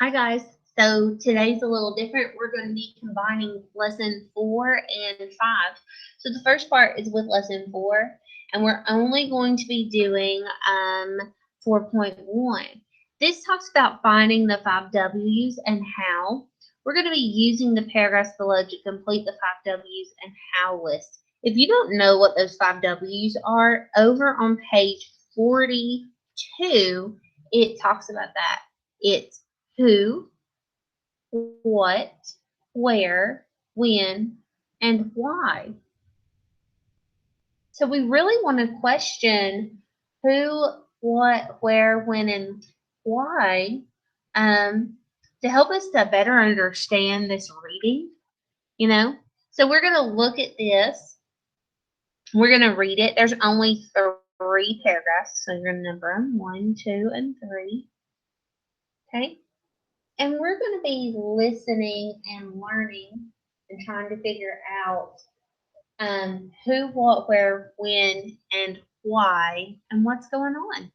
Hi guys. So today's a little different. We're going to be combining lesson 4 and 5. So the first part is with lesson 4, and we're only going to be doing 4.1. This talks about finding the 5 W's and how. We're going to be using the paragraphs below to complete the 5 W's and how list. If you don't know what those 5 W's are, over on page 42, it talks about that. It's who, what, where, when, and why. So we really want to question who, what, where, when, and why to help us to better understand this reading, you know. So we're going to look at this. We're going to read it. There's only 3 paragraphs, so you're going to number them 1, 2, and 3. Okay. And we're going to be listening and learning and trying to figure out who, what, where, when, and why, and what's going on.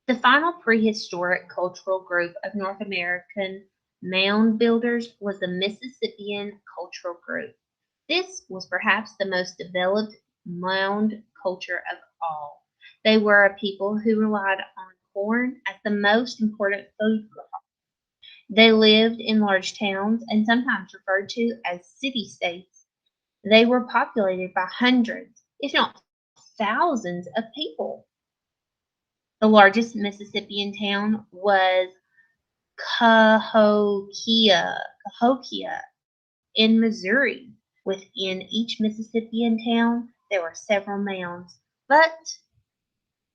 The final prehistoric cultural group of North American mound builders was the Mississippian cultural group. This was perhaps the most developed mound culture of all. They were a people who relied on corn as the most important food crop. They lived in large towns and sometimes referred to as city-states. They were populated by hundreds, if not thousands, of people. The largest Mississippian town was Cahokia in Missouri. Within each Mississippian town, there were several mounds, but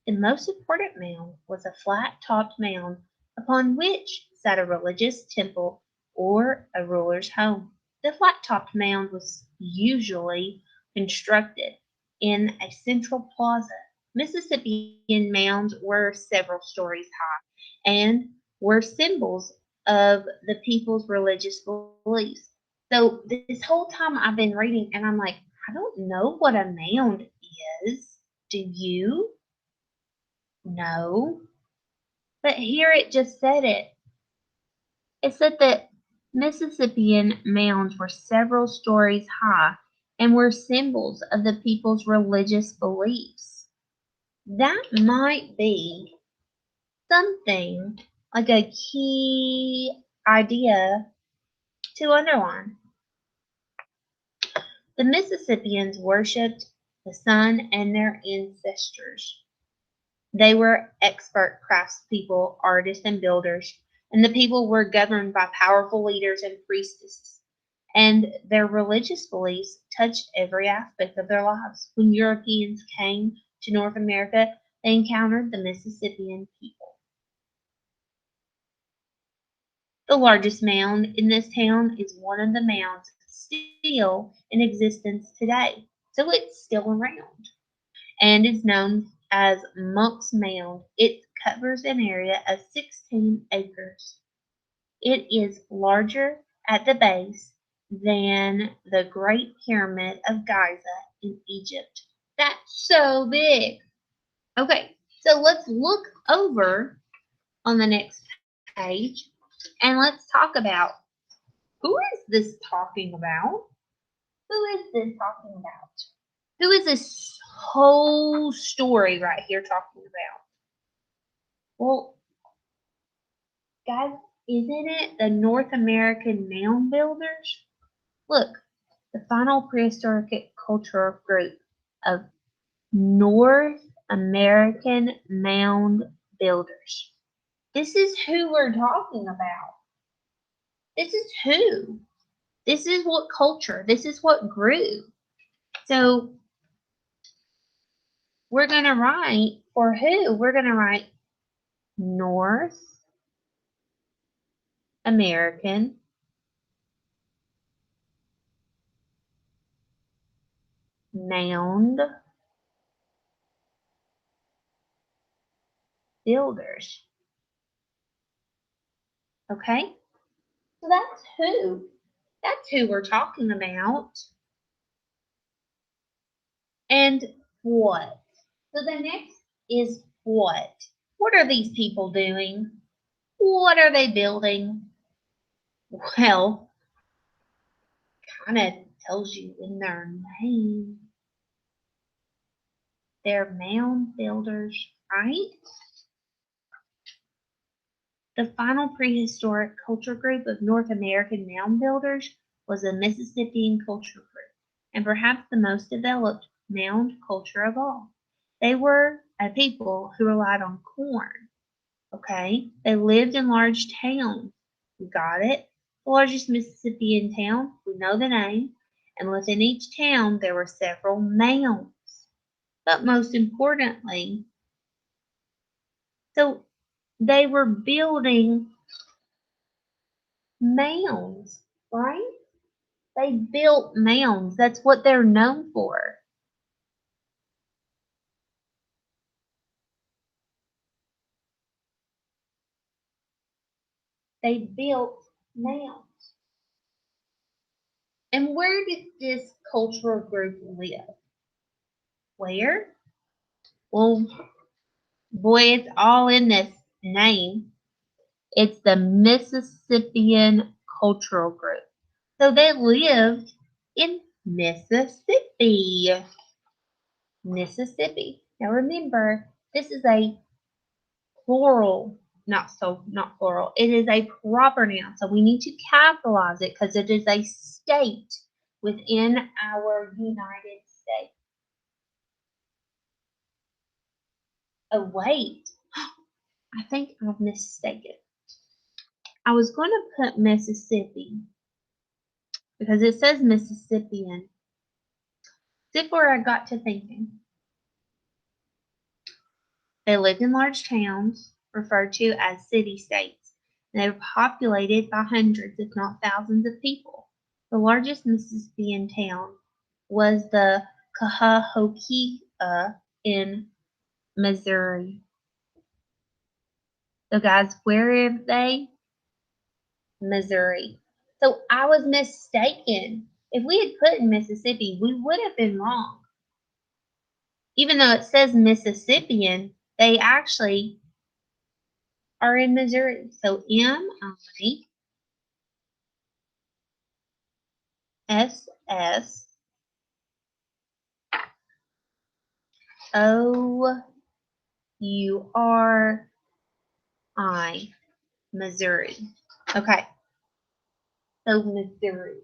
the most important mound was a flat-topped mound upon which sat a religious temple or a ruler's home. The flat-topped mound was usually constructed in a central plaza. Mississippian mounds were several stories high and were symbols of the people's religious beliefs. So this whole time I've been reading and I'm like, I don't know what a mound is. Do you? No. But here it just said it. It said that Mississippian mounds were several stories high and were symbols of the people's religious beliefs. That might be something like a key idea to underline. The Mississippians worshipped the sun and their ancestors. They were expert craftspeople, artists, and builders, and the people were governed by powerful leaders and priestesses, and their religious beliefs touched every aspect of their lives. When Europeans came to North America, they encountered the Mississippian people. The largest mound in this town is one of the mounds still in existence today, so it's still around, and is known as Monk's Mound. It covers an area of 16 acres. It is larger at the base than the Great Pyramid of Giza in Egypt. That's so big. Okay, so let's look over on the next page and let's talk about who is this talking about? Who is this talking about? Who is this whole story right here talking about? Well, guys, isn't it the North American mound builders? Look, the final prehistoric cultural group of North American mound builders. This is who we're talking about. This is who. This is what culture. This is what grew. So we're going to write for who? We're going to write North American mound builders. Okay? So that's who. That's who we're talking about. And what? So the next is what? What are these people doing? What are they building? Well, kind of tells you in their name. They're mound builders, right? The final prehistoric culture group of North American mound builders was the Mississippian culture group, and perhaps the most developed mound culture of all. They were a people who relied on corn. Okay, they lived in large towns. We got it. The largest Mississippian town, we know the name, and within each town there were several mounds. But most importantly, so they were building mounds, right? They built mounds. That's what they're known for. They built mounds. And where did this cultural group live? Where? Well, boy, it's all in this name. It's the Mississippian Cultural Group. So they lived in Mississippi. Mississippi. Now remember, this is a plural, not plural. It is a proper noun. So we need to capitalize it because it is a state within our United States. Oh wait, I think I've mistaken. I was going to put Mississippi because it says Mississippian. That's where I got to thinking. They lived in large towns, referred to as city-states, and they were populated by hundreds, if not thousands, of people. The largest Mississippian town was the Cahokia in Missouri. So, guys, where are they? Missouri. So I was mistaken. If we had put in Mississippi, we would have been wrong. Even though it says Mississippian, they actually are in Missouri. So Misssouri, Missouri. Okay, so Missouri.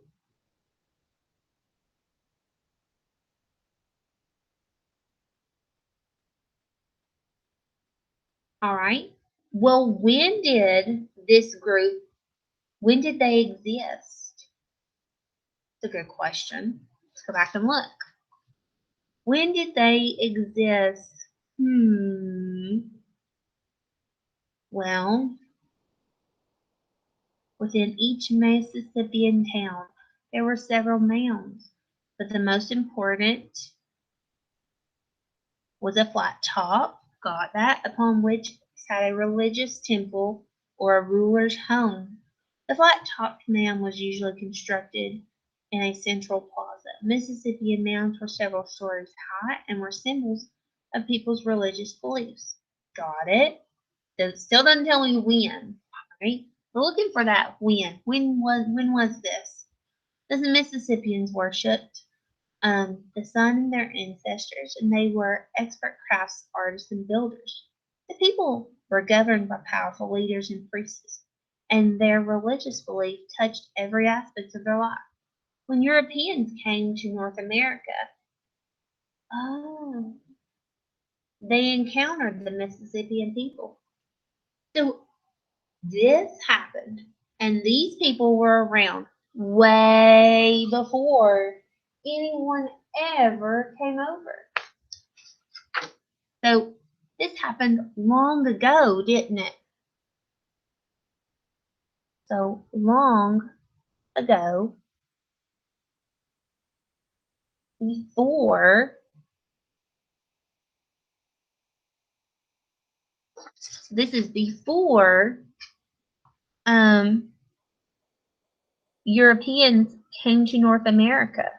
All right. Well, when did they exist? It's a good question. Let's go back and look. When did they exist? Well, within each Mississippian town, there were several mounds, but the most important was a flat top, got that, upon which sat a religious temple or a ruler's home. The flat-topped mound was usually constructed in a central plaza. Mississippian mounds were several stories high and were symbols of people's religious beliefs. Got it? It still doesn't tell me when. Right? We're looking for that when. When was this? The Mississippians worshipped the sun and their ancestors, and they were expert crafts artists and builders. The people were governed by powerful leaders and priests, and their religious belief touched every aspect of their life. When Europeans came to North America, oh, they encountered the Mississippian people. So this happened, and these people were around way before anyone ever came over. So this happened long ago, didn't it? So long ago, before this is before um, Europeans came to North America.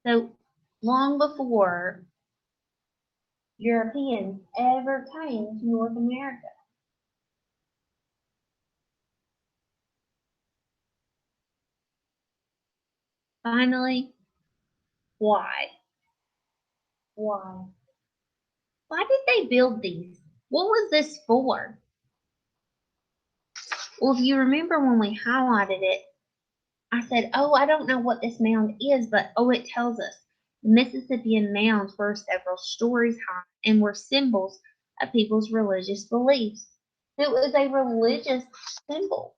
So long before Europeans ever came to North America. Finally, why? Why? Why did they build these? What was this for? Well, if you remember when we highlighted it, I said, oh, I don't know what this mound is, but oh, it tells us. Mississippian mounds were several stories high and were symbols of people's religious beliefs. It was a religious symbol.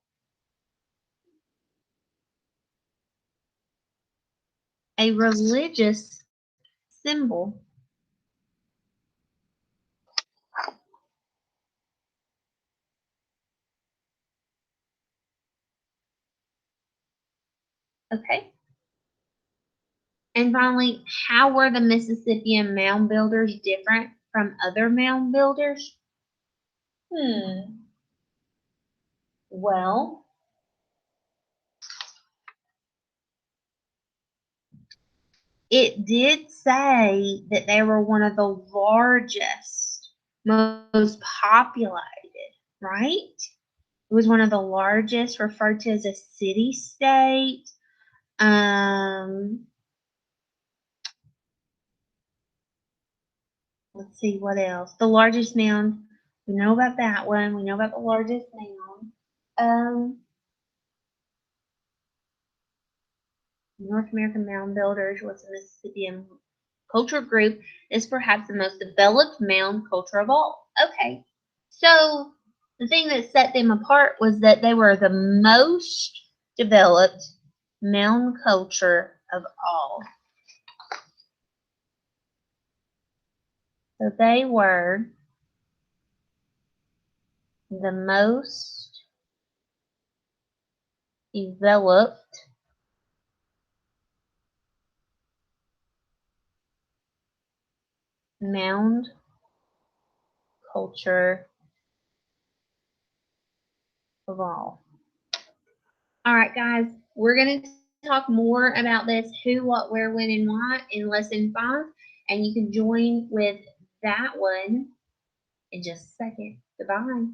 A religious symbol. Okay. And finally, how were the Mississippian mound builders different from other mound builders? Hmm. Well, it did say that they were one of the largest, most populated, right? It was one of the largest, referred to as a city state. Um, let's see what else. The largest mound. We know about that one. We know about the largest mound. Um, North American Mound Builders was a Mississippian culture group. Is perhaps the most developed mound culture of all. Okay, so the thing that set them apart was that they were the most developed mound culture of all. So they were the most developed mound culture of all. All right, guys, we're going to talk more about this who, what, where, when, and why in lesson 5, and you can join with that one in just a second. Goodbye.